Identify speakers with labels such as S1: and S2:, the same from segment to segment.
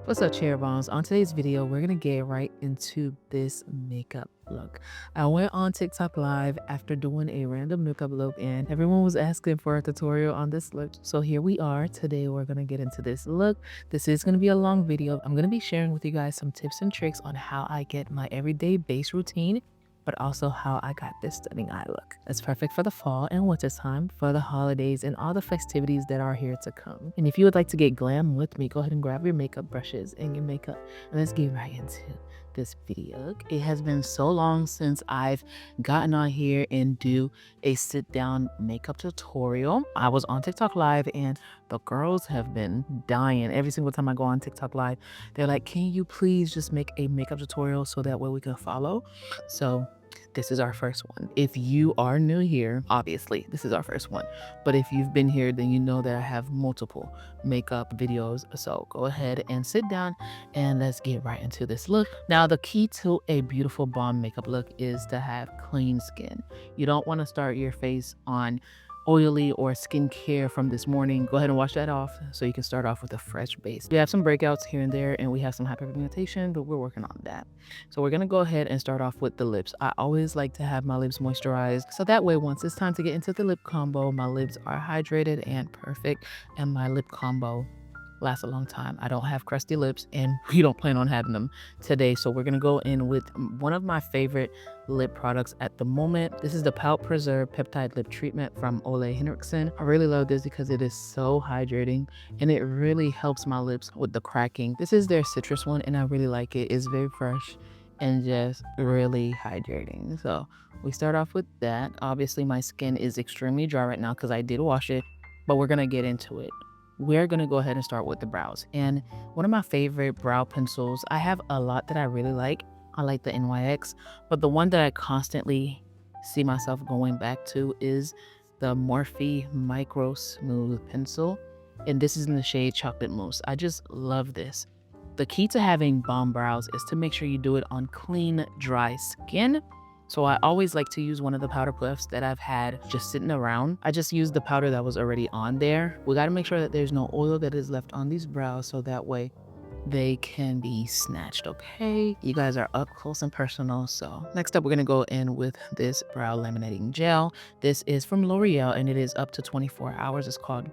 S1: What's up, Cherry Bombs? On today's video, we're gonna get right into this makeup look. I went on TikTok live after doing a random makeup look and everyone was asking for a tutorial on this look. So here we are. Today we're gonna get into this look. This is gonna be a long video. I'm gonna be sharing with you guys some tips and tricks on how I get my everyday base routine, but also how I got this stunning eye look. It's perfect for the fall and winter time, for the holidays, and all the festivities that are here to come. And if you would like to get glam with me, go ahead and grab your makeup brushes and your makeup, and let's get right into this video. It has been so long since I've gotten on here and do a sit down makeup tutorial. I was on TikTok live and the girls have been dying. Every single time I go on TikTok live, they're like, can you please just make a makeup tutorial so that way we can follow? So this is our first one. If you are new here, obviously this is our first one, but if you've been here, then you know that I have multiple makeup videos. So go ahead and sit down and let's get right into this look. Now, the key to a beautiful bomb makeup look is to have clean skin. You don't want to start your face on oily or skincare from this morning. Go ahead and wash that off so you can start off with a fresh base. We have some breakouts here and there and we have some hyperpigmentation, but we're working on that. So we're gonna go ahead and start off with the lips. I always like to have my lips moisturized, so that way once it's time to get into the lip combo, my lips are hydrated and perfect, and my lip combo lasts a long time. I don't have crusty lips and we don't plan on having them today. So we're gonna go in with one of my favorite lip products at the moment. This is the Pout Preserve Peptide Lip Treatment from Ole Henriksen. I really love this because it is so hydrating and it really helps my lips with the cracking. This is their citrus one and I really like it. It's very fresh and just really hydrating. So we start off with that. Obviously my skin is extremely dry right now because I did wash it, but we're gonna get into it. We're gonna go ahead and start with the brows. And one of my favorite brow pencils, I have a lot that I really like. I like the NYX, but the one that I constantly see myself going back to is the Morphe Micro Smooth Pencil. And this is in the shade Chocolate Mousse. I just love this. The key to having bomb brows is to make sure you do it on clean, dry skin. So I always like to use one of the powder puffs that I've had just sitting around. I just used the powder that was already on there. We got to make sure that there's no oil that is left on these brows so that way they can be snatched, okay? You guys are up close and personal. So next up, we're gonna go in with this brow laminating gel. This is from L'Oreal and it is up to 24 hours. It's called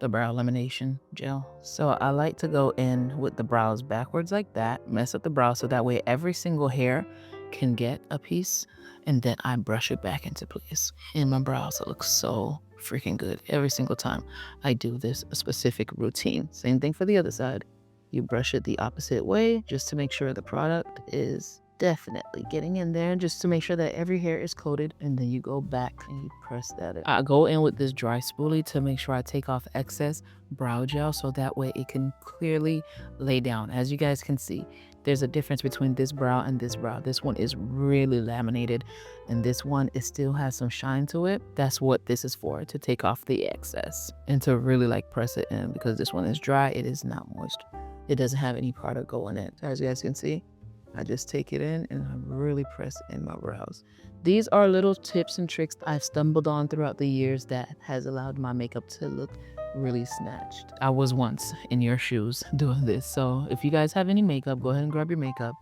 S1: the brow lamination gel. So I like to go in with the brows backwards like that, mess up the brow so that way every single hair can get a piece, and then I brush it back into place. And my brows look so freaking good every single time I do this specific routine. Same thing for the other side. You brush it the opposite way just to make sure the product is definitely getting in there, just to make sure that every hair is coated, and then you go back and you press that in. I go in with this dry spoolie to make sure I take off excess brow gel so that way it can clearly lay down. As you guys can see, there's a difference between this brow and this brow. This one is really laminated and this one, it still has some shine to it. That's what this is for, to take off the excess and to really like press it in, because this one is dry, it is not moist. It doesn't have any product going in. As you guys can see, I just take it in and I really press in my brows. These are little tips and tricks I've stumbled on throughout the years that has allowed my makeup to look really snatched. I was once in your shoes doing this. So if you guys have any makeup, go ahead and grab your makeup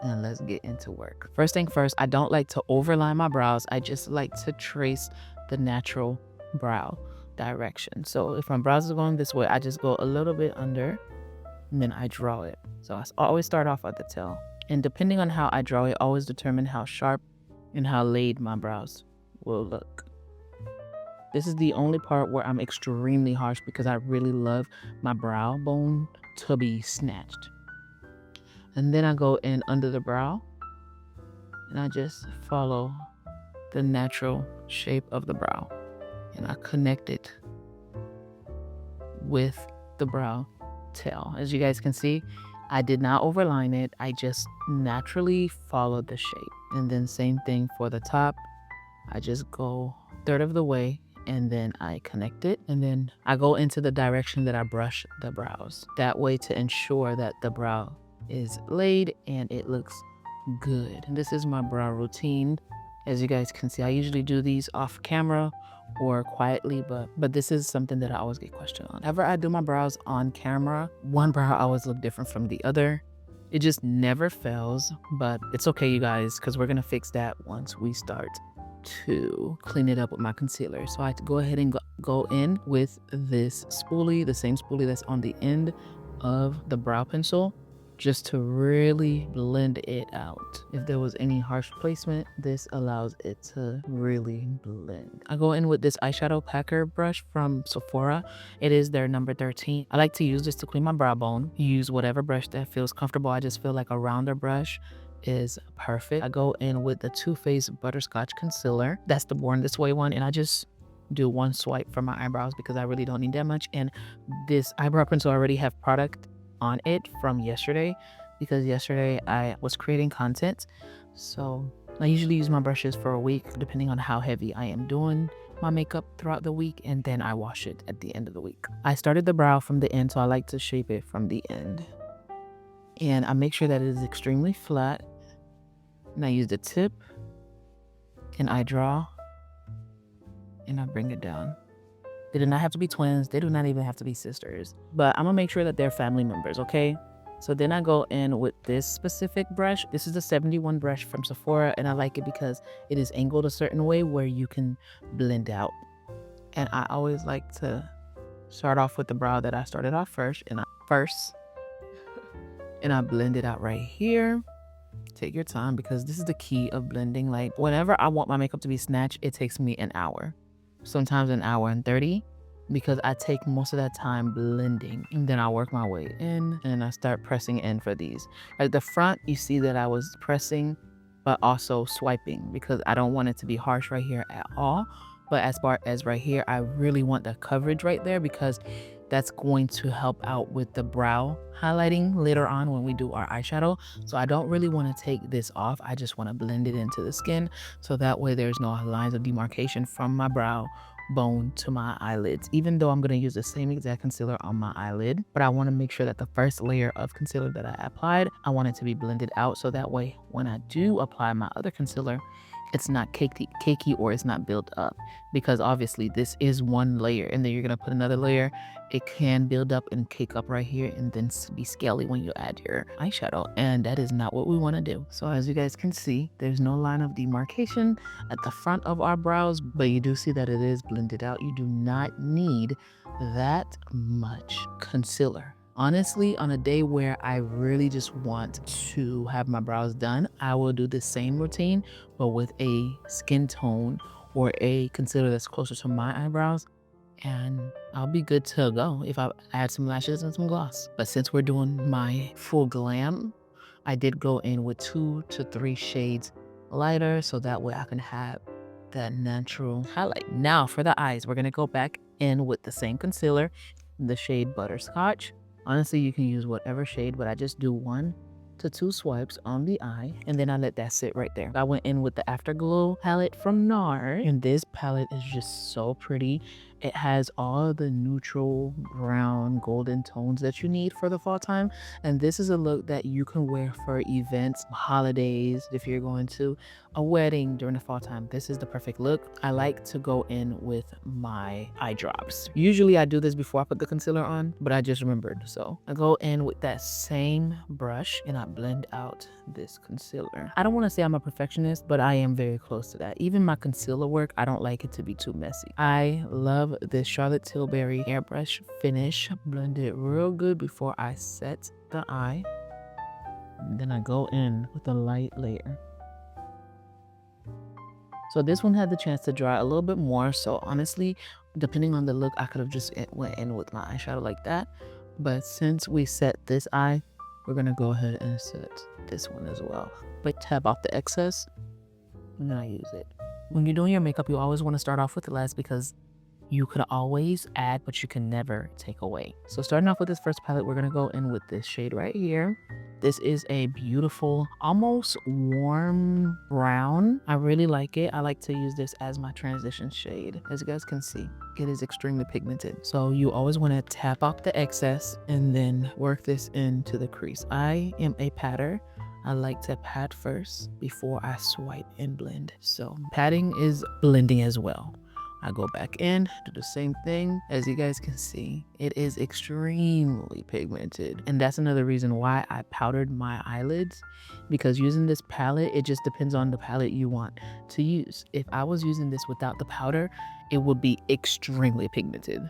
S1: and let's get into work. First thing first, I don't like to overline my brows. I just like to trace the natural brow direction. So if my brows are going this way, I just go a little bit under and then I draw it. So I always start off at the tail. And depending on how I draw it, always determine how sharp and how laid my brows will look. This is the only part where I'm extremely harsh because I really love my brow bone to be snatched. And then I go in under the brow and I just follow the natural shape of the brow and I connect it with the brow tail. As you guys can see, I did not overline it. I just naturally followed the shape. And then same thing for the top. I just go a third of the way and then I connect it. And then I go into the direction that I brush the brows. That way to ensure that the brow is laid and it looks good. And this is my brow routine. As you guys can see, I usually do these off camera or quietly, but this is something that I always get questioned on. Whenever I do my brows on camera, one brow always look different from the other. It just never fails, but it's okay, you guys, because we're gonna fix that once we start to clean it up with my concealer. So I have to go ahead and go in with this spoolie, the same spoolie that's on the end of the brow pencil, just to really blend it out. If there was any harsh placement, this allows it to really blend. I go in with this eyeshadow packer brush from Sephora. It is their number 13. I like to use this to clean my brow bone. Use whatever brush that feels comfortable. I just feel like a rounder brush is perfect. I go in with the Too Faced Butterscotch Concealer. That's the Born This Way one, and I just do one swipe for my eyebrows because I really don't need that much. And this eyebrow pencil already have product on it from yesterday because yesterday I was creating content. So I usually use my brushes for a week depending on how heavy I am doing my makeup throughout the week, and then I wash it at the end of the week. I started the brow from the end, so I like to shape it from the end. And I make sure that it is extremely flat. And I use the tip and I draw and I bring it down. They do not have to be twins. They do not even have to be sisters. But I'm gonna make sure that they're family members, okay? So then I go in with this specific brush. This is the 71 brush from Sephora, and I like it because it is angled a certain way where you can blend out. And I always like to start off with the brow that I started off first, and I blend it out right here. Take your time because this is the key of blending. Like whenever I want my makeup to be snatched, it takes me an hour. Sometimes an hour and 30 because I take most of that time blending, and then I work my way in and I start pressing in for these. At the front, you see that I was pressing but also swiping because I don't want it to be harsh right here at all. But as far as right here, I really want the coverage right there because that's going to help out with the brow highlighting later on when we do our eyeshadow. So I don't really want to take this off. I just want to blend it into the skin so that way there's no lines of demarcation from my brow bone to my eyelids, even though I'm going to use the same exact concealer on my eyelid. But I want to make sure that the first layer of concealer that I applied, I want it to be blended out so that way when I do apply my other concealer, it's not cakey or it's not built up, because obviously this is one layer and then you're gonna put another layer. It can build up and cake up right here and then be scaly when you add your eyeshadow, and that is not what we want to do. So as you guys can see, there's no line of demarcation at the front of our brows, but you do see that it is blended out. You do not need that much concealer. Honestly, on a day where I really just want to have my brows done, I will do the same routine, but with a skin tone or a concealer that's closer to my eyebrows, and I'll be good to go if I add some lashes and some gloss. But since we're doing my full glam, I did go in with 2 to 3 shades lighter so that way I can have that natural highlight. Now for the eyes, we're gonna go back in with the same concealer, the shade Butterscotch. Honestly, you can use whatever shade, but I just do 1 to 2 swipes on the eye, and then I let that sit right there. I went in with the Afterglow palette from Nars, and this palette is just so pretty. It has all the neutral brown golden tones that you need for the fall time, and this is a look that you can wear for events, holidays, if you're going to a wedding during the fall time. This is the perfect look. I like to go in with my eye drops. Usually I do this before I put the concealer on, but I just remembered. So I go in with that same brush and I blend out this concealer. I don't want to say I'm a perfectionist, but I am very close to that. Even my concealer work, I don't like it to be too messy. I love this Charlotte Tilbury airbrush finish. Blend it real good before I set the eye. And then I go in with a light layer. So this one had the chance to dry a little bit more. So honestly, depending on the look, I could have just went in with my eyeshadow like that. But since we set this eye, we're gonna go ahead and set this one as well. But tap off the excess and then I use it. When you're doing your makeup, you always want to start off with less because you could always add, but you can never take away. So starting off with this first palette, we're gonna go in with this shade right here. This is a beautiful, almost warm brown. I really like it. I like to use this as my transition shade. As you guys can see, it is extremely pigmented. So you always want to tap off the excess and then work this into the crease. I am a patter. I like to pat first before I swipe and blend. So patting is blending as well. I go back in, do the same thing. As you guys can see, it is extremely pigmented. And that's another reason why I powdered my eyelids, because using this palette, it just depends on the palette you want to use. If I was using this without the powder, it would be extremely pigmented.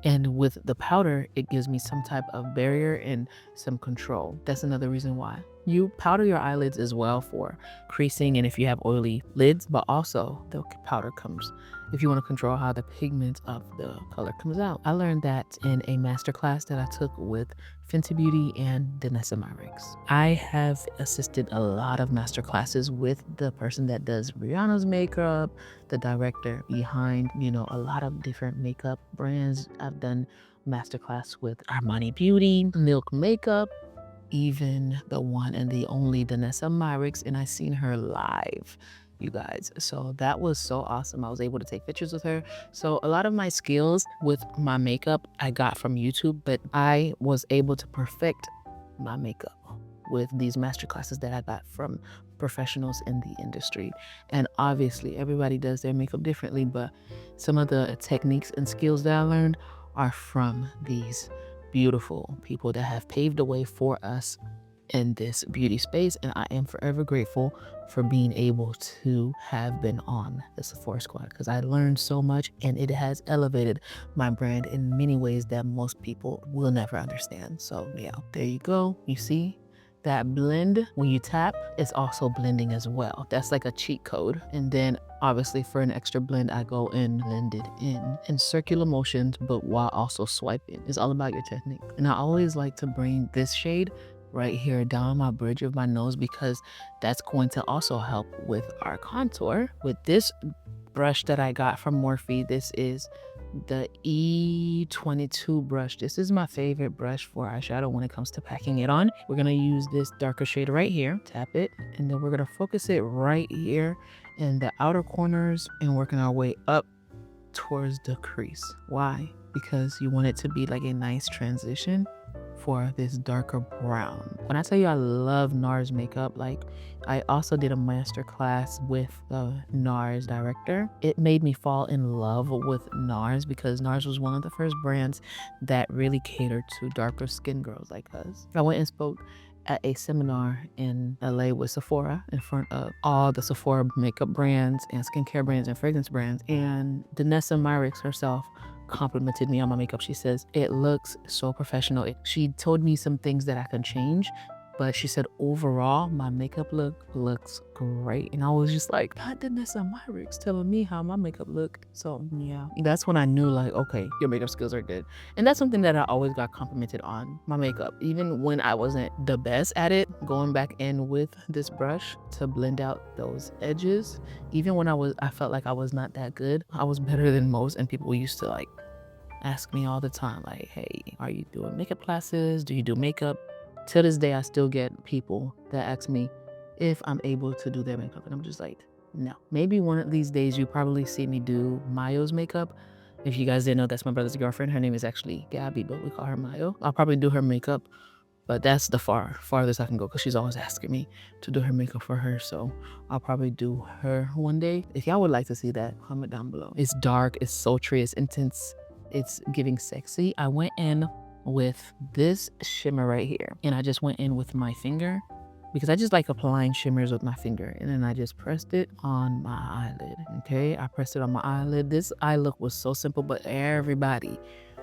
S1: And with the powder, it gives me some type of barrier and some control. That's another reason why. You powder your eyelids as well for creasing and if you have oily lids, but also the powder comes if you want to control how the pigment of the color comes out. I learned that in a masterclass that I took with Fenty Beauty and Danessa Myricks. I have assisted a lot of masterclasses with the person that does Rihanna's makeup, the director behind, a lot of different makeup brands. I've done masterclass with Armani Beauty, Milk Makeup, even the one and the only Danessa Myricks, and I seen her live, you guys. So that was so awesome. I was able to take pictures with her. So a lot of my skills with my makeup I got from YouTube, but I was able to perfect my makeup with these masterclasses that I got from professionals in the industry. And obviously everybody does their makeup differently, but some of the techniques and skills that I learned are from these beautiful people that have paved the way for us in this beauty space, and I am forever grateful for being able to have been on the Sephora Squad, because I learned so much and it has elevated my brand in many ways that most people will never understand. So yeah, there you go. You see that blend, when you tap, it's also blending as well. That's like a cheat code. And then obviously for an extra blend, I go and blend it in circular motions, but while also swiping. It's all about your technique. And I always like to bring this shade right here down my bridge of my nose, because that's going to also help with our contour. With this brush that I got from Morphe, this is the E22 brush. This is my favorite brush for eyeshadow when it comes to packing it on. We're gonna use this darker shade right here, tap it, and then we're gonna focus it right here in the outer corners and working our way up towards the crease. Why? Because you want it to be like a nice transition for this darker brown. When I tell you I love Nars makeup, like I also did a master class with the Nars director. It made me fall in love with Nars because Nars was one of the first brands that really catered to darker skin girls like us. I went and spoke at a seminar in LA with Sephora in front of all the Sephora makeup brands and skincare brands and fragrance brands, and Danessa Myricks herself complimented me on my makeup. She says, it looks so professional. She told me some things that I can change, but she said overall my makeup look looks great. And I was just like, God, Danessa Myricks telling me how my makeup looked. So yeah, that's when I knew like, okay, your makeup skills are good. And that's something that I always got complimented on, my makeup. Even when I wasn't the best at it, going back in with this brush to blend out those edges, even when I felt like I was not that good, I was better than most. And people used to like ask me all the time, like, hey, are you doing makeup classes? Do you do makeup? Till this day, I still get people that ask me if I'm able to do their makeup. And I'm just like, no. Maybe one of these days, you probably see me do Mayo's makeup. If you guys didn't know, that's my brother's girlfriend. Her name is actually Gabby, but we call her Mayo. I'll probably do her makeup, but that's the farthest I can go because she's always asking me to do her makeup for her. So I'll probably do her one day. If y'all would like to see that, comment down below. It's dark, it's sultry, it's intense, it's giving sexy. I went in with this shimmer right here, and I just went in with my finger because I just like applying shimmers with my finger, and then I just pressed it on my eyelid. Okay, I pressed it on my eyelid. This eye look was so simple, but everybody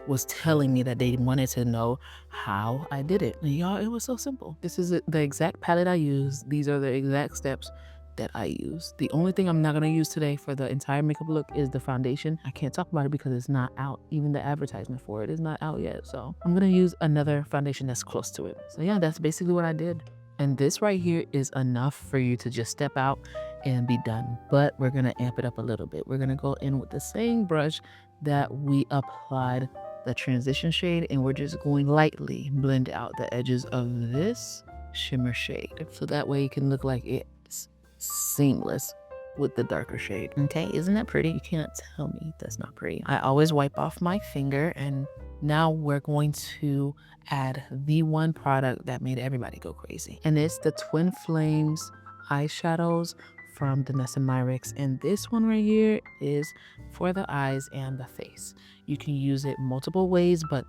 S1: was telling me that they wanted to know how I did it. And y'all, it was so simple. This is the exact palette I use. These are the exact steps that I use. The only thing I'm not gonna use today for the entire makeup look is the foundation. I can't talk about it because it's not out. Even the advertisement for it is not out yet. So I'm gonna use another foundation that's close to it. So yeah, that's basically what I did. And this right here is enough for you to just step out and be done. But we're gonna amp it up a little bit. We're gonna go in with the same brush that we applied the transition shade, and we're just going lightly blend out the edges of this shimmer shade. So that way it can look like it's seamless. with the darker shade. Okay, isn't that pretty? You can't tell me that's not pretty. I always wipe off my finger, and now we're going to add the one product that made everybody go crazy. And it's the Twin Flames eyeshadows from Danessa Myricks. And this one right here is for the eyes and the face. You can use it multiple ways, but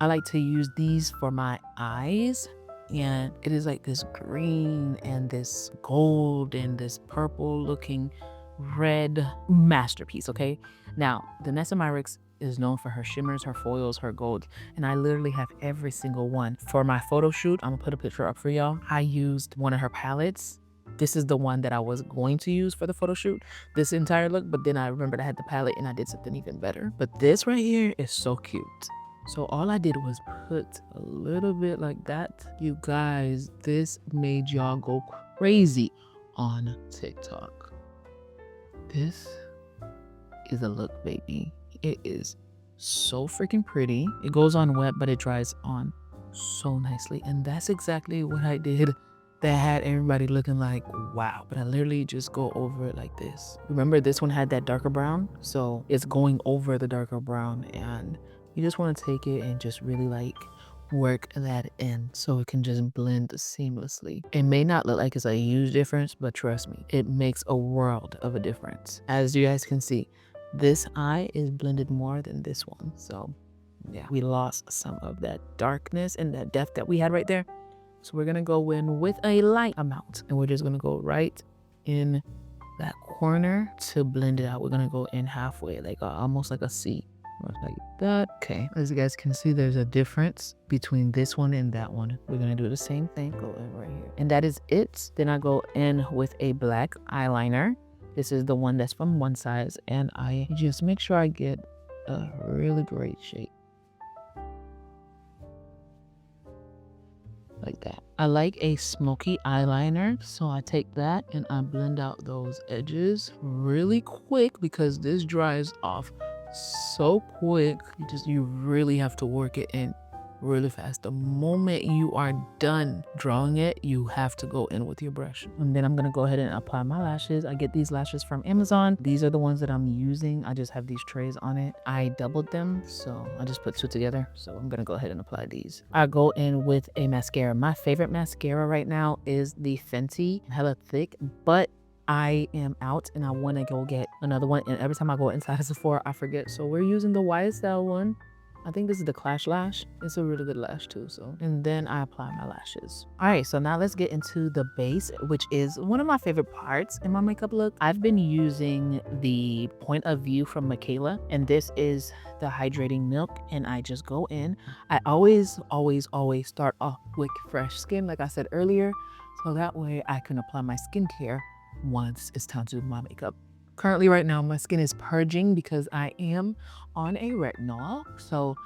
S1: I like to use these for my eyes. And it is like this green and this gold and this purple looking red masterpiece. Okay, now Danessa Myricks is known for her shimmers, her foils, her golds, and I literally have every single one. For my photo shoot, I'm gonna put a picture up for y'all. I used one of her palettes. This is the one that I was going to use for the photo shoot, this entire look, but then I remembered I had the palette and I did something even better. But this right here is so cute. So all I did was put a little bit like that. You guys, this made y'all go crazy on TikTok. This is a look, baby. It is so freaking pretty. It goes on wet, but it dries on so nicely. And that's exactly what I did that had everybody looking like, wow. But I literally just go over it like this. Remember, this one had that darker brown? So it's going over the darker brown, and you just want to take it and just really like work that in so it can just blend seamlessly. It may not look like it's a huge difference, but trust me, it makes a world of a difference. As you guys can see, this eye is blended more than this one. So yeah, we lost some of that darkness and that depth that we had right there. So we're gonna go in with a light amount, and we're just gonna go right in that corner to blend it out. We're gonna go in halfway, like almost like a C. Like that. Okay, as you guys can see, there's a difference between this one and that one. We're gonna do the same thing, go in right here, and that is it. Then I go in with a black eyeliner. This is the one that's from one size, and I just make sure I get a really great shape like that. I like a smoky eyeliner, so I take that and I blend out those edges really quick because this dries off so quick. You really have to work it in really fast. The moment you are done drawing it, you have to go in with your brush. And then I'm gonna go ahead and apply my lashes. I get these lashes from Amazon. These are the ones that I'm using. I just have these trays on it. I doubled them, so I just put two together. So I'm gonna go ahead and apply these. I go in with a mascara. My favorite mascara right now is the Fenty, hella thick, but I am out and I want to go get another one, and every time I go inside of Sephora I forget. So we're using the YSL one. I think this is the Clash Lash. It's a really good lash too. So, and then I apply my lashes. All right, so now let's get into the base, which is one of my favorite parts in my makeup look. I've been using the Point of View from Michaela, and this is the hydrating milk, and I just go in. I always start off with fresh skin, like I said earlier, so that way I can apply my skincare once it's time to do my makeup. Currently right now my skin is purging because I am on a retinol, so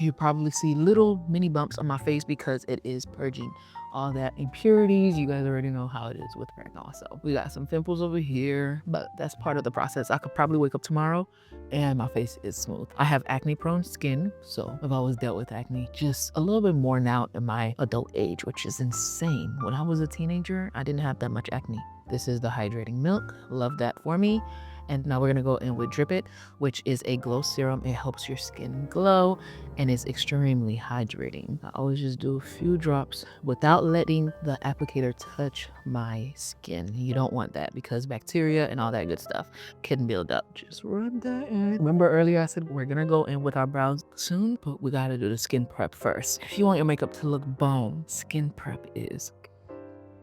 S1: you probably see little mini bumps on my face because it is purging all that impurities. You guys already know how it is with retinol. So we got some pimples over here, but that's part of the process. I could probably wake up tomorrow and my face is smooth. I have acne prone skin, so I've always dealt with acne, just a little bit more now in my adult age, which is insane. When I was a teenager, I didn't have that much acne. This is the hydrating milk. Love that for me. And now we're gonna go in with Drip It, which is a glow serum. It helps your skin glow and it's extremely hydrating. I always just do a few drops without letting the applicator touch my skin. You don't want that because bacteria and all that good stuff can build up. Just rub that in. Remember earlier I said we're gonna go in with our brows soon, but we gotta do the skin prep first. If you want your makeup to look bomb, skin prep is.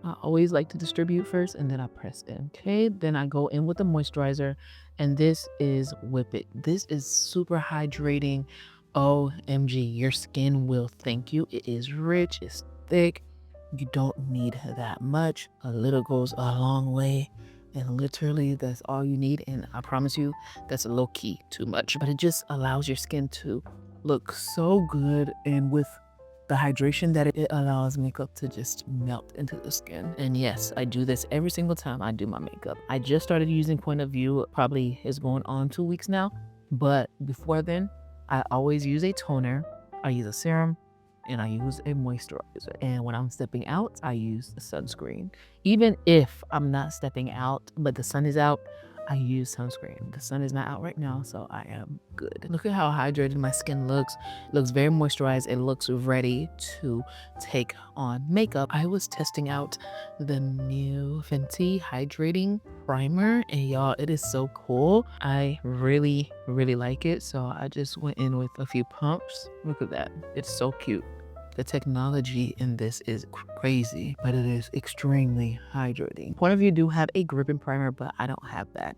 S1: I always like to distribute first and then I press in. Okay, then I go in with the moisturizer, and this is Whip It. This is super hydrating. OMG, your skin will thank you. It is rich, it's thick. You don't need that much. A little goes a long way, and literally that's all you need. And I promise you, that's low key too much, but it just allows your skin to look so good, and with the hydration that it allows makeup to just melt into the skin. And yes, I do this every single time I do my makeup. I just started using Point of View, probably is going on 2 weeks now, but before then I always use a toner. I use a serum, and I use a moisturizer. And when I'm stepping out, I use the sunscreen. Even if I'm not stepping out, but the sun is out, I use sunscreen. The sun is not out right now, so I am good. Look at how hydrated my skin looks. It looks very moisturized. It looks ready to take on makeup. I was testing out the new Fenty Hydrating Primer, and y'all, it is so cool. I really like it, so I just went in with a few pumps. Look at that. It's so cute. The technology in this is crazy, but it is extremely hydrating. One of you do have a gripping primer, but I don't have that.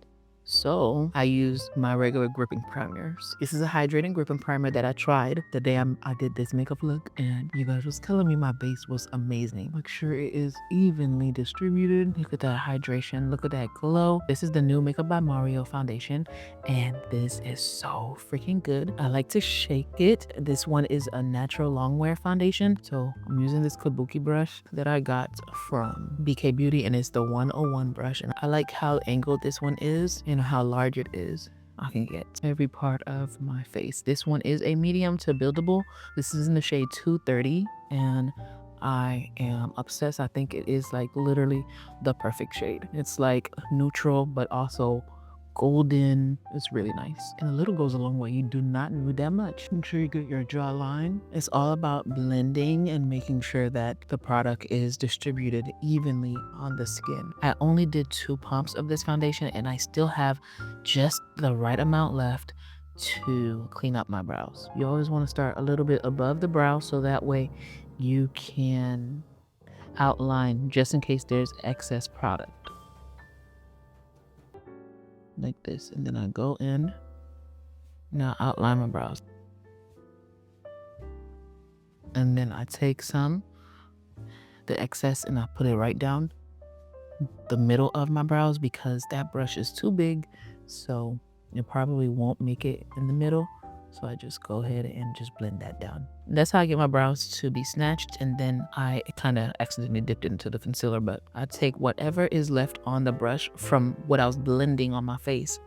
S1: So I use my regular gripping primers. This is a hydrating gripping primer that I tried the day I did this makeup look, and you guys was telling me my base was amazing. Make sure it is evenly distributed. Look at that hydration. Look at that glow. This is the new Makeup by Mario foundation, and this is so freaking good. I like to shake it. This one is a natural long wear foundation, so I'm using this kabuki brush that I got from BK Beauty, and it's the 101 brush, and I like how angled this one is and how large it is. I can get every part of my face. This one is a medium to buildable. This is in the shade 230, and I am obsessed. I think it is like literally the perfect shade. It's like neutral but also golden. It's really nice, and a little goes a long way. You do not need that much. Make sure you get your jawline. It's all about blending and making sure that the product is distributed evenly on the skin. I only did 2 pumps of this foundation, and I still have just the right amount left to clean up my brows. You always want to start a little bit above the brow, so that way you can outline just in case there's excess product. Like this, and then I go in, now outline my brows, and then I take the excess, and I put it right down the middle of my brows, because that brush is too big, so it probably won't make it in the middle. So I just go ahead and just blend that down. That's how I get my brows to be snatched, and then I kind of accidentally dipped it into the concealer, but I take whatever is left on the brush from what I was blending on my face,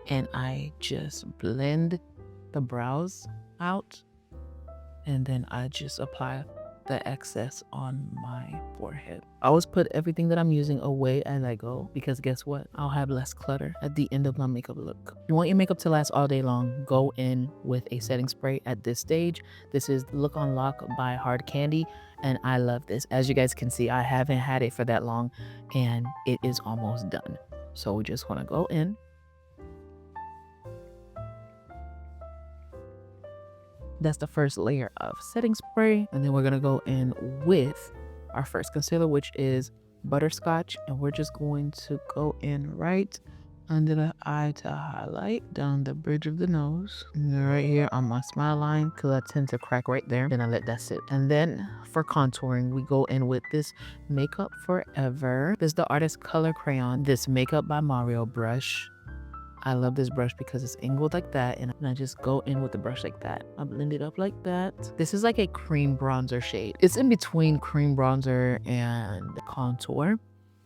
S1: and I just blend the brows out, and then I just apply the excess on my forehead. I always put everything that I'm using away as I go, because guess what? I'll have less clutter at the end of my makeup look. If you want your makeup to last all day long, go in with a setting spray at this stage. This is Look on Lock by Hard Candy, and I love this. As you guys can see, I haven't had it for that long, and it is almost done. So we just want to go in. That's the first layer of setting spray, and then we're gonna go in with our first concealer, which is Butterscotch, and we're just going to go in right under the eye to highlight down the bridge of the nose, and then right here on my smile line, because I tend to crack right there. Then I let that sit. And then for contouring, we go in with this Makeup Forever. This is the Artist Color Crayon, this Makeup by Mario brush. I love this brush because it's angled like that, and I just go in with the brush like that. I blend it up like that. This is like a cream bronzer shade. It's in between cream bronzer and contour,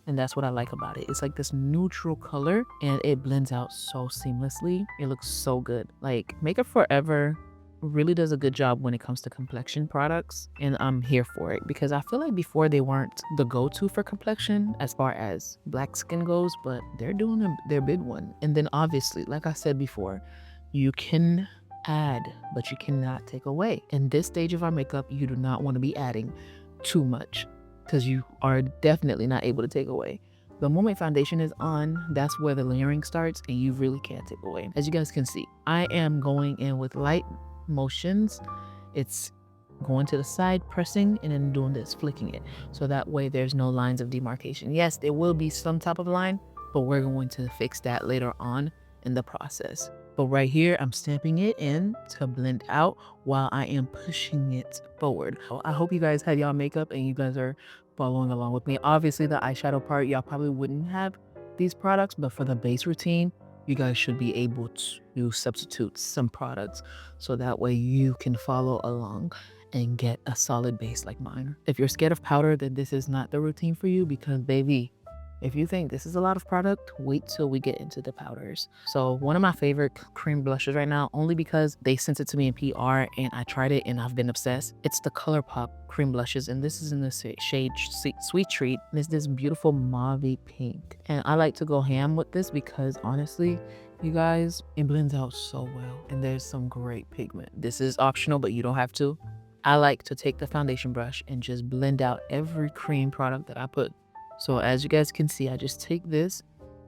S1: and that's what I like about it. It's like this neutral color, and it blends out so seamlessly. It looks so good. Like, Makeup Forever really does a good job when it comes to complexion products, and I'm here for it, because I feel like before they weren't the go-to for complexion as far as black skin goes, but they're doing their big one. And then obviously, like I said before, you can add, but you cannot take away. In this stage of our makeup, you do not want to be adding too much, because you are definitely not able to take away. The moment foundation is on, that's where the layering starts, and you really can't take away. As you guys can see, I am going in with light motions. It's going to the side, pressing, and then doing this, flicking it, so that way there's no lines of demarcation. Yes, there will be some type of line, but we're going to fix that later on in the process. But right here, I'm stamping it in to blend out while I am pushing it forward. I hope you guys had y'all makeup and you guys are following along with me. Obviously, the eyeshadow part, y'all probably wouldn't have these products, but for the base routine, you guys should be able to substitute some products, so that way you can follow along and get a solid base like mine. If you're scared of powder, then this is not the routine for you, because baby, If you think this is a lot of product, wait till we get into the powders. So one of my favorite cream blushes right now, only because they sent it to me in PR and I tried it and I've been obsessed. It's the ColourPop cream blushes, and this is in the shade Sweet Treat. And it's this beautiful mauve pink. And I like to go ham with this because honestly, you guys, it blends out so well. And there's some great pigment. This is optional, but you don't have to. I like to take the foundation brush and just blend out every cream product that I put. So as you guys can see, I just take this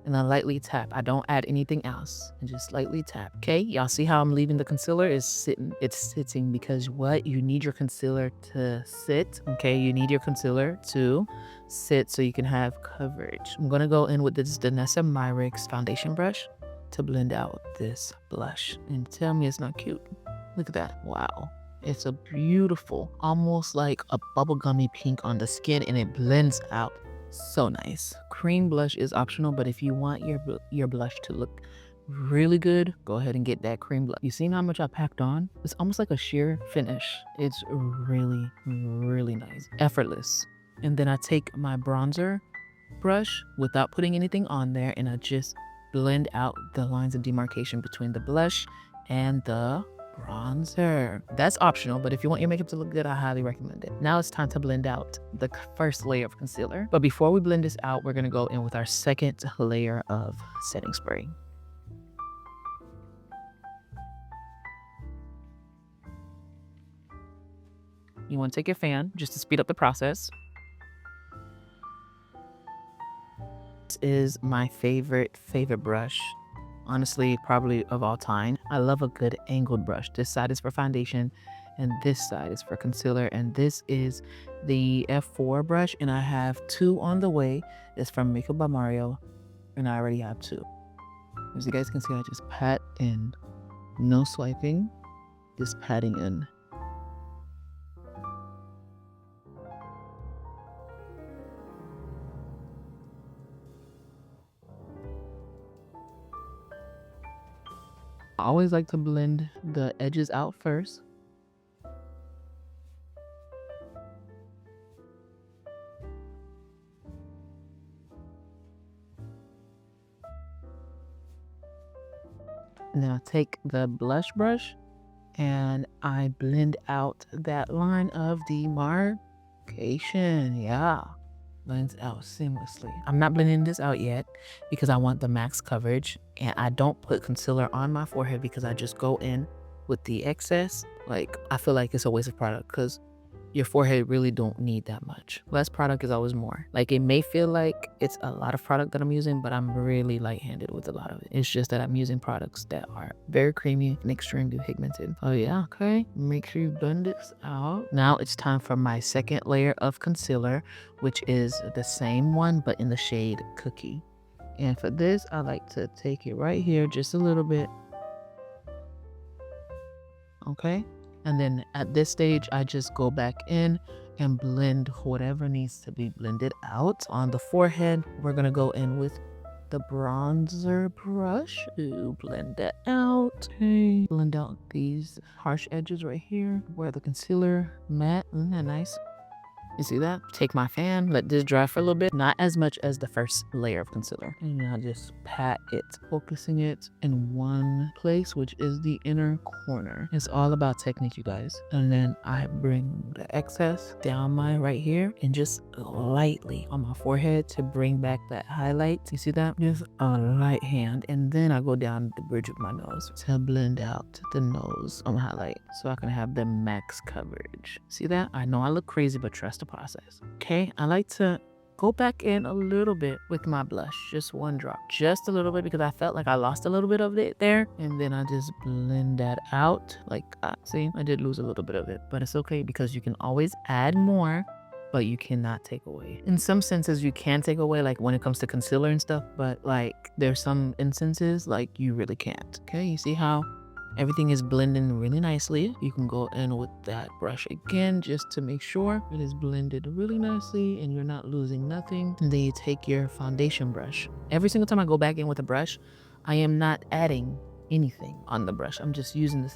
S1: and I lightly tap. I don't add anything else and just lightly tap. Okay, y'all see how I'm leaving the concealer is sitting. It's sitting because what? You need your concealer to sit. Okay, you need your concealer to sit so you can have coverage. I'm gonna go in with this Danessa Myricks foundation brush to blend out this blush. And tell me it's not cute. Look at that. Wow. It's a beautiful, almost like a bubblegummy pink on the skin, and it blends out so nice. Cream blush is optional, but if you want your blush to look really good, go ahead and get that cream blush. You seen how much I packed on? It's almost like a sheer finish. It's really, really nice. Effortless. And then I take my bronzer brush without putting anything on there, and I just blend out the lines of demarcation between the blush and the bronzer. That's optional, but if you want your makeup to look good, I highly recommend it. Now it's time to blend out the first layer of concealer. But before we blend this out, we're gonna go in with our second layer of setting spray. You wanna take your fan just to speed up the process. This is my favorite brush. Honestly, probably of all time. I love a good angled brush. This side is for foundation and this side is for concealer. And this is the F4 brush, and I have 2 on the way. It's from Makeup by Mario, and I already have 2. As you guys can see, I just pat in. No swiping, just patting in. I always like to blend the edges out first. And then I take the blush brush and I blend out that line of demarcation. Yeah, blends out seamlessly. I'm not blending this out yet because I want the max coverage, and I don't put concealer on my forehead because I just go in with the excess. Like, I feel like it's a waste of product because your forehead really don't need that much. Less product is always more. Like, it may feel like it's a lot of product that I'm using, but I'm really light-handed with a lot of it. It's just that I'm using products that are very creamy and extremely pigmented. Oh yeah, okay. Make sure you blend this out. Now it's time for my second layer of concealer, which is the same one, but in the shade Cookie. And for this, I like to take it right here, just a little bit. Okay. And then at this stage, I just go back in and blend whatever needs to be blended out. On the forehead, we're gonna go in with the bronzer brush to blend that out. Okay. Blend out these harsh edges right here where the concealer matte. Isn't that nice? You see that? Take my fan, let this dry for a little bit, not as much as the first layer of concealer. And I just pat it, focusing it in one place, which is the inner corner. It's all about technique, you guys. And then I bring the excess down my right here and just lightly on my forehead to bring back that highlight. You see that? Just a light hand. And then I go down the bridge of my nose to blend out the nose on my highlight so I can have the max coverage. See that? I know I look crazy, but trust the process. Okay, I like to go back in a little bit with my blush, just one drop, just a little bit, because I felt like I lost a little bit of it there, and then I just blend that out. Like, see, I did lose a little bit of it, but it's okay because you can always add more, but you cannot take away. In some senses, you can take away, like when it comes to concealer and stuff, but like there's some instances like you really can't. Okay, you see how everything is blending really nicely. You can go in with that brush again just to make sure it is blended really nicely and you're not losing nothing. And then you take your foundation brush. Every single time I go back in with a brush, I am not adding anything on the brush. I'm just using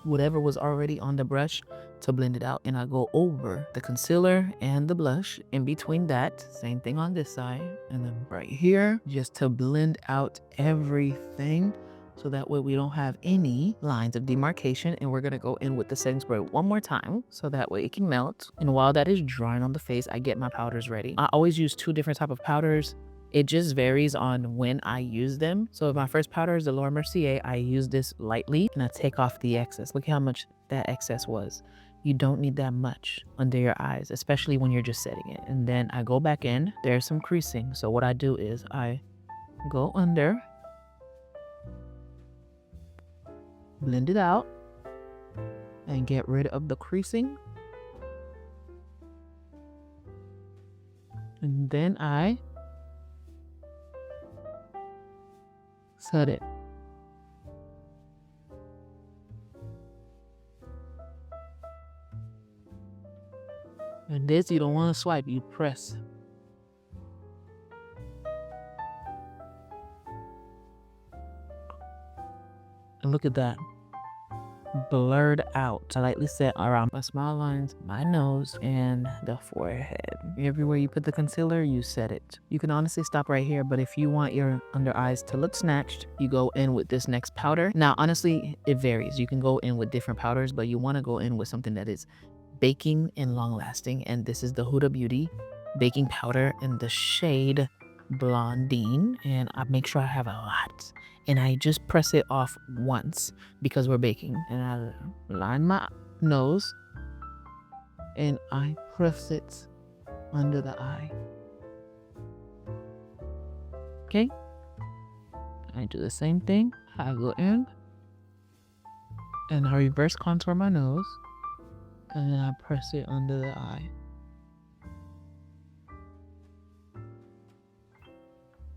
S1: whatever was already on the brush to blend it out. And I go over the concealer and the blush in between that. Same thing on this side. And then right here, just to blend out everything. So that way we don't have any lines of demarcation. And we're gonna go in with the setting spray one more time so that way it can melt. And while that is drying on the face, I get my powders ready. I always use 2 different type of powders. It just varies on when I use them. So if my first powder is the Laura Mercier, I use this lightly and I take off the excess. Look how much that excess was. You don't need that much under your eyes, especially when you're just setting it. And then I go back in, there's some creasing. So what I do is I go under, blend it out, and get rid of the creasing. And then I set it. And this, you don't want to swipe, you press. And look at that. Blurred out. I lightly set around my smile lines, my nose, and the forehead. Everywhere you put the concealer, you set it. You can honestly stop right here, but if you want your under eyes to look snatched, you go in with this next powder. Now, honestly, it varies. You can go in with different powders, but you want to go in with something that is baking and long lasting. And this is the Huda Beauty baking powder in the shade Blondine. And I make sure I have a lot. And I just press it off once because we're baking. And I line my nose and I press it under the eye. Okay. I do the same thing. I go in and I reverse contour my nose and then I press it under the eye.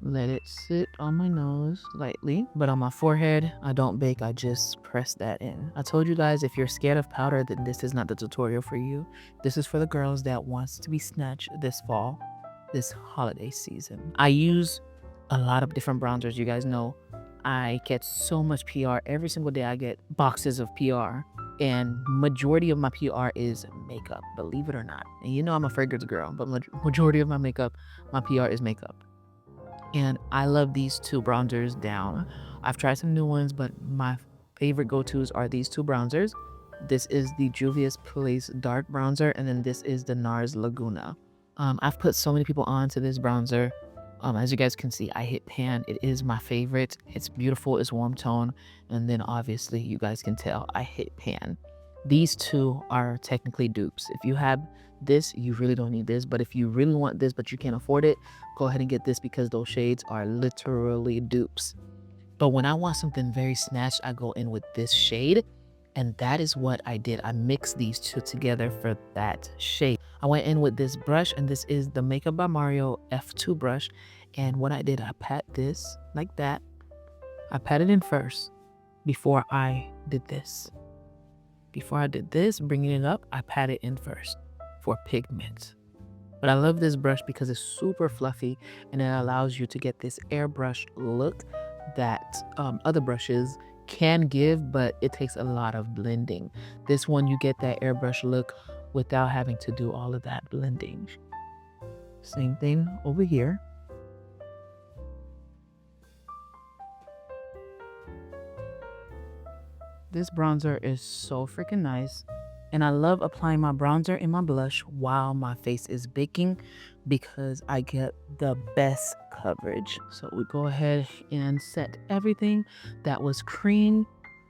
S1: Let it sit on my nose lightly, but on my forehead, I don't bake, I just press that in. I told you guys, if you're scared of powder, then this is not the tutorial for you. This is for the girls that wants to be snatched this fall, this holiday season. I use a lot of different bronzers. You guys know I get so much PR. Every single day I get boxes of PR. And majority of my PR is makeup, believe it or not. And you know I'm a fragrance girl, but majority of my makeup, my PR is makeup. And I love these 2 bronzers down. I've tried some new ones, but my favorite go-tos are these 2 bronzers. This is the Juvia's Place Dark Bronzer, and then this is the Nars Laguna. I've put so many people on to this bronzer. As you guys can see, I hit pan. It is my favorite. It's beautiful, it's warm tone. And then obviously you guys can tell I hit pan. These 2 are technically dupes. If you have this, you really don't need this. But if you really want this, but you can't afford it, go ahead and get this because those shades are literally dupes. But when I want something very snatched, I go in with this shade. And that is what I did. I mixed these 2 together for that shade. I went in with this brush, and this is the Makeup by Mario F2 brush. And what I did, I pat this like that. I pat it in first before I did this. Before I did this, bringing it up, I pat it in first for pigment. But I love this brush because it's super fluffy and it allows you to get this airbrush look that other brushes can give, but it takes a lot of blending. This one, you get that airbrush look without having to do all of that blending. Same thing over here. This bronzer is so freaking nice. And I love applying my bronzer and my blush while my face is baking because I get the best coverage. So we go ahead and set everything that was cream.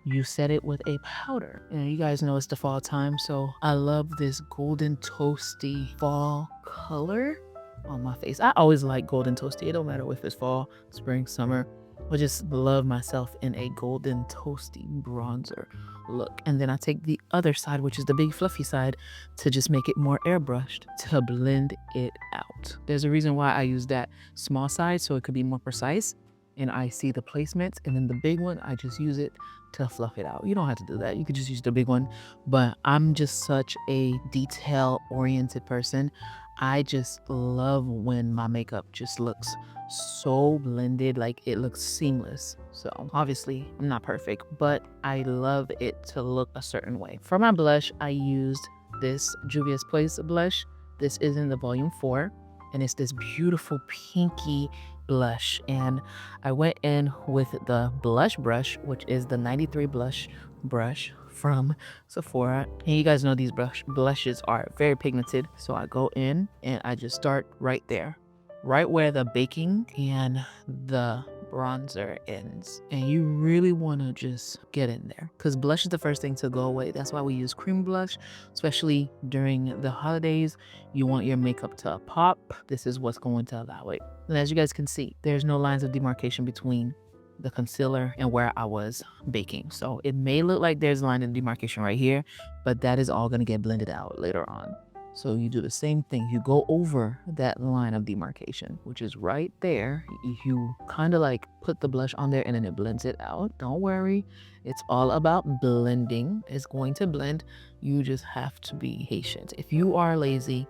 S1: You set it with a powder. And you guys know it's the fall time, so I love this golden toasty fall color on my face. I always like golden toasty. It don't matter if it's fall, spring, summer. I just love myself in a golden toasty bronzer look. And then I take the other side, which is the big fluffy side, to just make it more airbrushed to blend it out. There's a reason why I use that small side so it could be more precise and I see the placements. And then the big one, I just use it to fluff it out. You don't have to do that. You could just use the big one, but I'm just such a detail oriented person. I just love when my makeup just looks so blended, like it looks seamless. So obviously I'm not perfect, but I love it to look a certain way. For my blush, I used this Juvia's Place blush. This is in the volume 4, and it's this beautiful pinky blush. And I went in with the blush brush, which is the 93 blush brush from Sephora. And you guys know these blushes are very pigmented. So I go in and I just start right there, right where the baking and the bronzer ends. And you really want to just get in there because blush is the first thing to go away. That's why we use cream blush, especially during the holidays. You want your makeup to pop. This is what's going to allow it. And as you guys can see, there's no lines of demarcation between the concealer and where I was baking. So it may look like there's a line of demarcation right here, but that is all going to get blended out later on. So you do the same thing. You go over that line of demarcation, which is right there. You kind of like put the blush on there and then it blends it out. Don't worry. It's all about blending. It's going to blend. You just have to be patient. If you are lazy,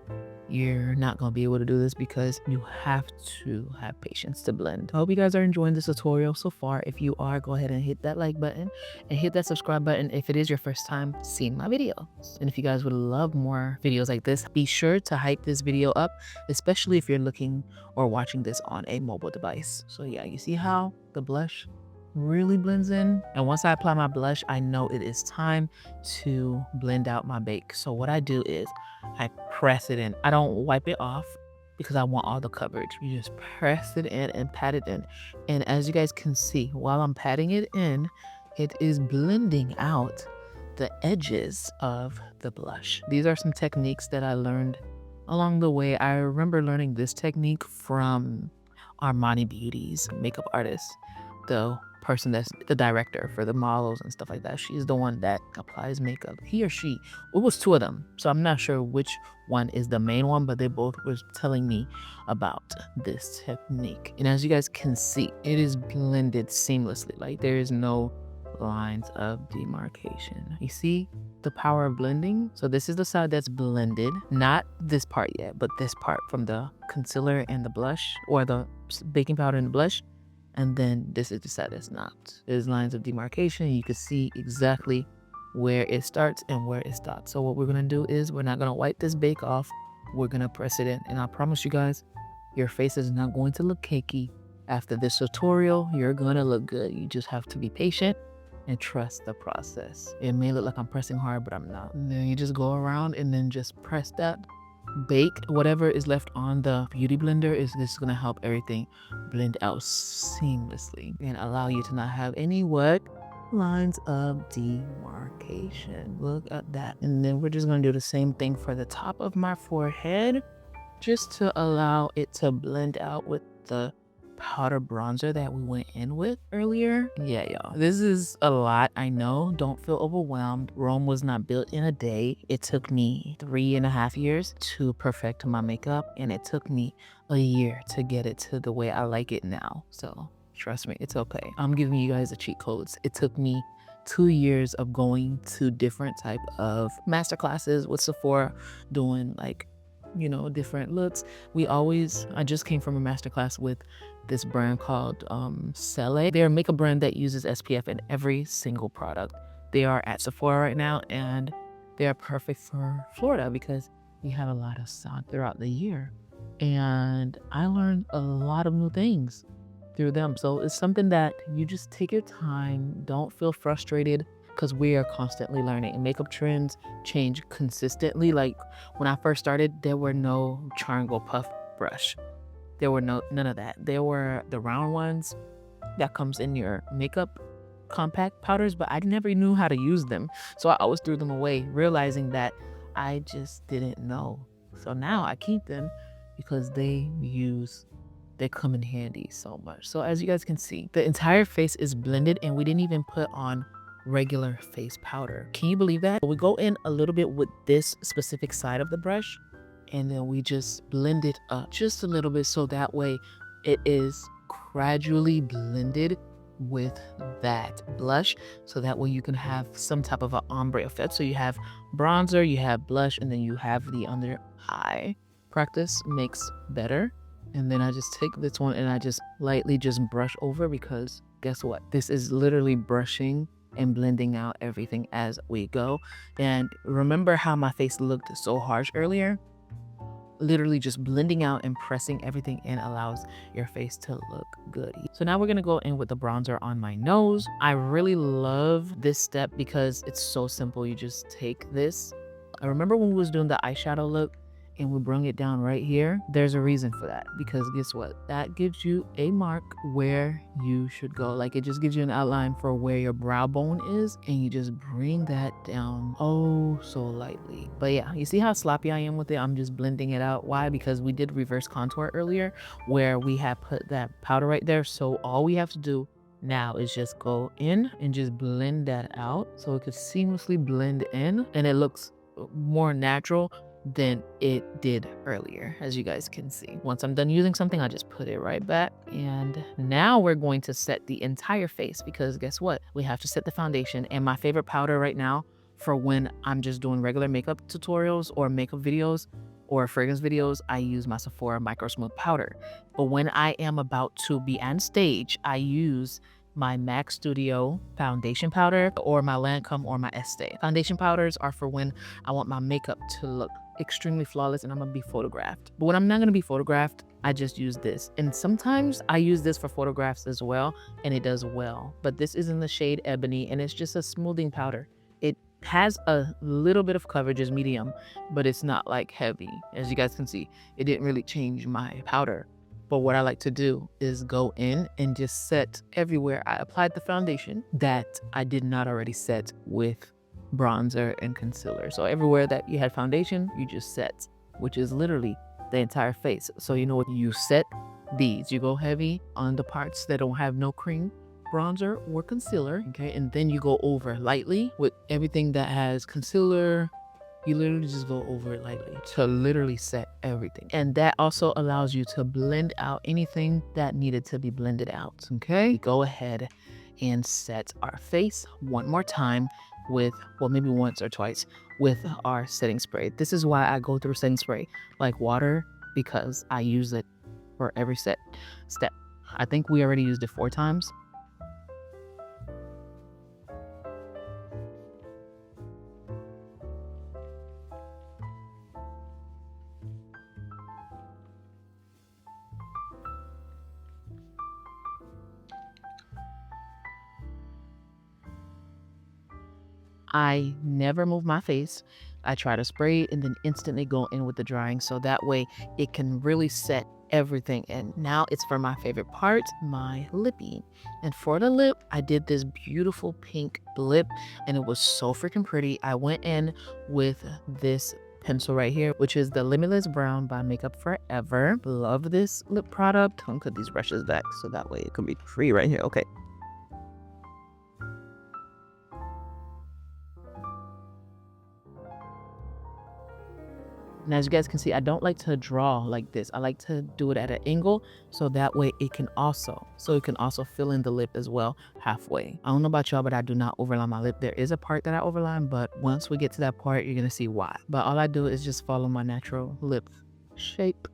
S1: you're not going to be able to do this because you have to have patience to blend. I hope you guys are enjoying this tutorial so far. If you are, go ahead and hit that like button and hit that subscribe button if it is your first time seeing my video. And if you guys would love more videos like this, be sure to hype this video up, especially if you're looking or watching this on a mobile device. So yeah, you see how the blush really blends in? And once I apply my blush, I know it is time to blend out my bake. So what I do is I press it in. I don't wipe it off because I want all the coverage. You just press it in and pat it in. And as you guys can see, while I'm patting it in, it is blending out the edges of the blush. These are some techniques that I learned along the way. I remember learning this technique from Armani Beauty's makeup artist, the person that's the director for the models and stuff like that. She's the one that applies makeup. He or she, it was 2 of them, so I'm not sure which one is the main one, but they both were telling me about this technique. And as you guys can see, it is blended seamlessly. Like there is no lines of demarcation. You see the power of blending? So this is the side that's blended, not this part yet, but this part from the concealer and the blush, or the baking powder and the blush. And then this is the side that's not. There's lines of demarcation. You can see exactly where it starts and where it stops. So what we're gonna do is we're not gonna wipe this bake off. We're gonna press it in. And I promise you guys, your face is not going to look cakey. After this tutorial, you're gonna look good. You just have to be patient and trust the process. It may look like I'm pressing hard, but I'm not. And then you just go around and then just press that. Bake whatever is left on the beauty blender. Is this going to help everything blend out seamlessly and allow you to not have any what lines of demarcation. Look at that. And then we're just going to do the same thing for the top of my forehead, just to allow it to blend out with the powder bronzer that we went in with earlier. Yeah, y'all, this is a lot. I know, don't feel overwhelmed. Rome was not built in a day. It took me 3.5 years to perfect my makeup, and it took me a year to get it to the way I like it now. So trust me, it's okay. I'm giving you guys the cheat codes. It took me 2 years of going to different type of master classes with Sephora, doing like, you know, different looks. I just came from a masterclass with this brand called Cele. They're a makeup brand that uses SPF in every single product. They are at Sephora right now, and they are perfect for Florida because you have a lot of sun throughout the year. And I learned a lot of new things through them. So it's something that you just take your time. Don't feel frustrated, because we are constantly learning, and makeup trends change consistently. Like when I first started, there were no triangle puff brush. There were none of that. There were the round ones that comes in your makeup compact powders, but I never knew how to use them. So I always threw them away, realizing that I just didn't know. So now I keep them because they come in handy so much. So as you guys can see, the entire face is blended, and we didn't even put on regular face powder. Can you believe that? We go in a little bit with this specific side of the brush, and then we just blend it up just a little bit, so that way it is gradually blended with that blush, so that way you can have some type of an ombre effect. So you have bronzer, you have blush, and then you have the under eye Practice makes better. And then I just take this one and I just lightly just brush over, because guess what? This is literally brushing and blending out everything as we go. And remember how my face looked so harsh earlier? Literally just blending out and pressing everything in allows your face to look good. So now we're gonna go in with the bronzer on my nose. I really love this step because it's so simple. You just take this. I remember when we was doing the eyeshadow look and we bring it down right here. There's a reason for that, because guess what? That gives you a mark where you should go. Like, it just gives you an outline for where your brow bone is, and you just bring that down oh so lightly. But yeah, you see how sloppy I am with it? I'm just blending it out. Why? Because we did reverse contour earlier where we had put that powder right there. So all we have to do now is just go in and just blend that out so it could seamlessly blend in, and it looks more natural than it did earlier, as you guys can see. Once I'm done using something, I just put it right back. And now we're going to set the entire face, because guess what? We have to set the foundation. And my favorite powder right now for when I'm just doing regular makeup tutorials or makeup videos or fragrance videos, I use my Sephora Micro Smooth powder. But when I am about to be on stage, I use my MAC Studio foundation powder or my Lancome or my Estee. Foundation powders are for when I want my makeup to look extremely flawless and I'm gonna be photographed. But when I'm not gonna be photographed, I just use this. And sometimes I use this for photographs as well, and it does well. But this is in the shade Ebony, and it's just a smoothing powder. It has a little bit of coverage, as medium, but it's not like heavy. As you guys can see, it didn't really change my powder. But what I like to do is go in and just set everywhere I applied the foundation that I did not already set with bronzer and concealer. So everywhere that you had foundation, you just set, which is literally the entire face. So you know what? You set these. You go heavy on the parts that don't have no cream bronzer or concealer, okay? And then you go over lightly with everything that has concealer. You literally just go over it lightly to literally set everything. And that also allows you to blend out anything that needed to be blended out, okay? Go ahead and set our face one more time with, well, maybe once or twice with our setting spray. This is why I go through setting spray like water, because I use it for every step. I think we already used it 4 times. I never move my face. I try to spray and then instantly go in with the drying, so that way it can really set everything. And now it's for my favorite part, my lippy. And for the lip, I did this beautiful pink lip, and it was so freaking pretty. I went in with this pencil right here, which is the Limitless Brown by Makeup Forever. Love this lip product. I'm gonna put these brushes back so that way it can be free right here. Okay. And as you guys can see, I don't like to draw like this. I like to do it at an angle, so that way it can also fill in the lip as well halfway. I don't know about y'all, but I do not overline my lip. There is a part that I overline, but once we get to that part, you're gonna see why. But all I do is just follow my natural lip shape.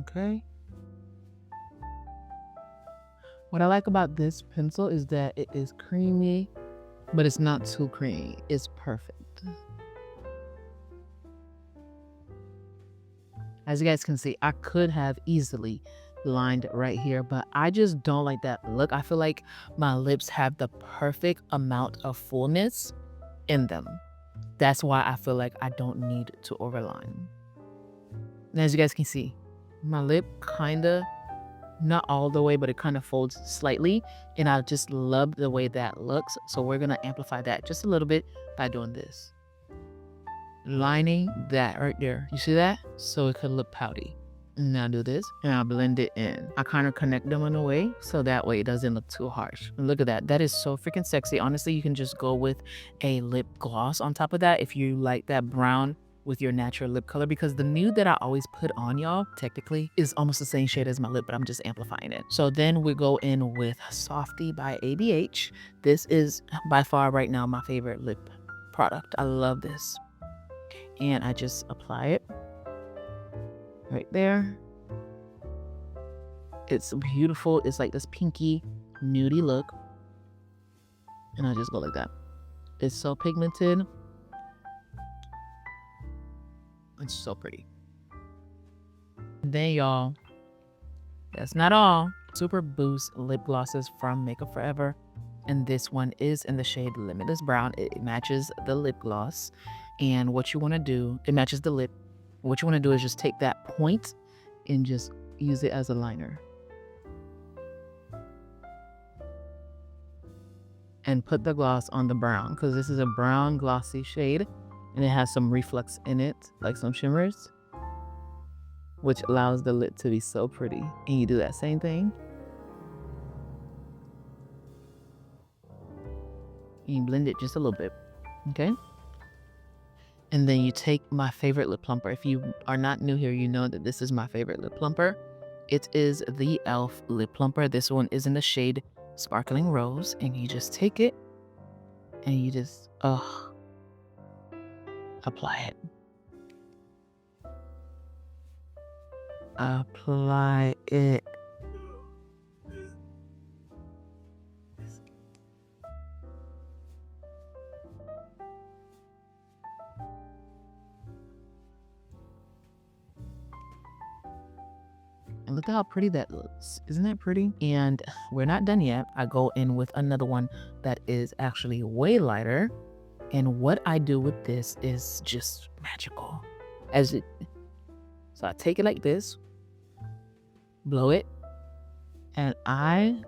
S1: Okay. What I like about this pencil is that it is creamy, but it's not too creamy. It's perfect. As you guys can see, I could have easily lined right here, but I just don't like that look. I feel like my lips have the perfect amount of fullness in them. That's why I feel like I don't need to overline. And as you guys can see, my lip kinda, not all the way, but it kind of folds slightly, and I just love the way that looks. So we're gonna amplify that just a little bit by doing this, lining that right there. You see that? So it could look pouty. Now do this and I'll blend it in. I kind of connect them in a way so that way it doesn't look too harsh. And look at that. That is so freaking sexy. Honestly, you can just go with a lip gloss on top of that if you like that brown with your natural lip color, because the nude that I always put on, y'all, technically is almost the same shade as my lip, but I'm just amplifying it. So then we go in with Softy by ABH. This is by far right now my favorite lip product. I love this. And I just apply it right there. It's beautiful. It's like this pinky nudie look. And I just go like that. It's so pigmented. It's so pretty. And then, y'all, that's not all. Super Boost lip glosses from Makeup Forever. And this one is in the shade Limitless Brown. It matches the lip gloss. And what you want to do, it matches the lip. What you want to do is just take that point and just use it as a liner. And put the gloss on the brown, because this is a brown glossy shade and it has some reflex in it, like some shimmers, which allows the lip to be so pretty. And you do that same thing. And you blend it just a little bit, okay? And then you take my favorite lip plumper. If you are not new here, you know that this is my favorite lip plumper. It is the e.l.f. lip plumper. This one is in the shade Sparkling Rose, and you just take it and you just apply it. Apply it. And look at how pretty that looks. Isn't that pretty? And we're not done yet. I go in with another one that is actually way lighter. And what I do with this is just magical. So I take it like this, blow it, and I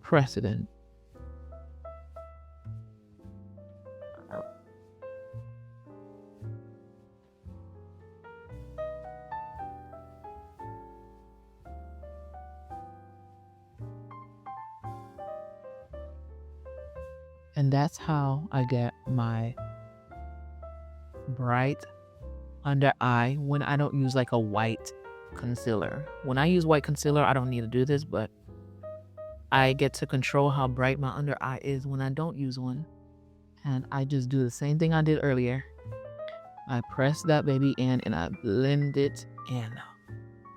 S1: press it in. And that's how I get my bright under eye when I don't use like a white concealer. When I use white concealer, I don't need to do this, but I get to control how bright my under eye is when I don't use one. And I just do the same thing I did earlier. I press that baby in and I blend it in.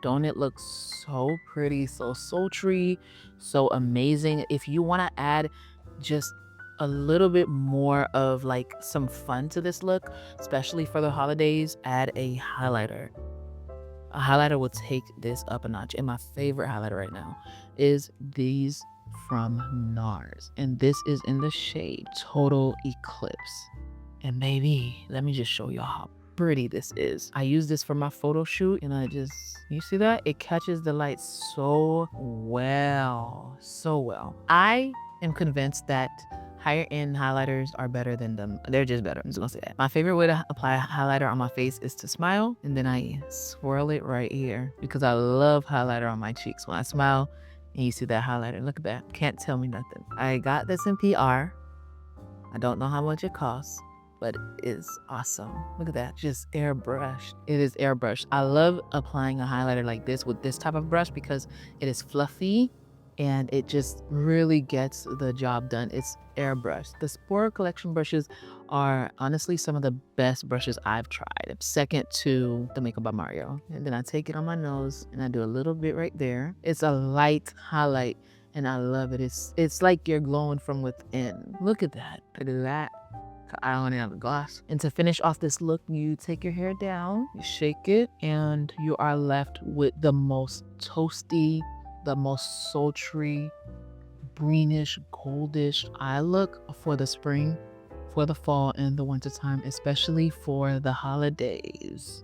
S1: Don't it look so pretty, so sultry, so amazing? If you want to add just a little bit more of like some fun to this look, especially for the holidays, add a highlighter. A highlighter will take this up a notch. And my favorite highlighter right now is these from Nars. And this is in the shade Total Eclipse. And maybe, let me just show y'all how pretty this is. I use this for my photo shoot and you see that? It catches the light so well, so well. I am convinced that higher end highlighters are better than them. They're just better. I'm just gonna say that. My favorite way to apply a highlighter on my face is to smile, and then I swirl it right here because I love highlighter on my cheeks. When I smile and you see that highlighter, look at that. Can't tell me nothing. I got this in PR. I don't know how much it costs, but it is awesome. Look at that, just airbrushed. It is airbrushed. I love applying a highlighter like this with this type of brush because it is fluffy and it just really gets the job done. It's airbrushed. The Spore Collection brushes are honestly some of the best brushes I've tried. Second to the Makeup by Mario. And then I take it on my nose and I do a little bit right there. It's a light highlight and I love it. It's like you're glowing from within. Look at that. Look at that. I only have a gloss. And to finish off this look, you take your hair down, you shake it, and you are left with the most toasty, the most sultry, greenish, goldish eye look for the spring, for the fall, and the winter time, especially for the holidays.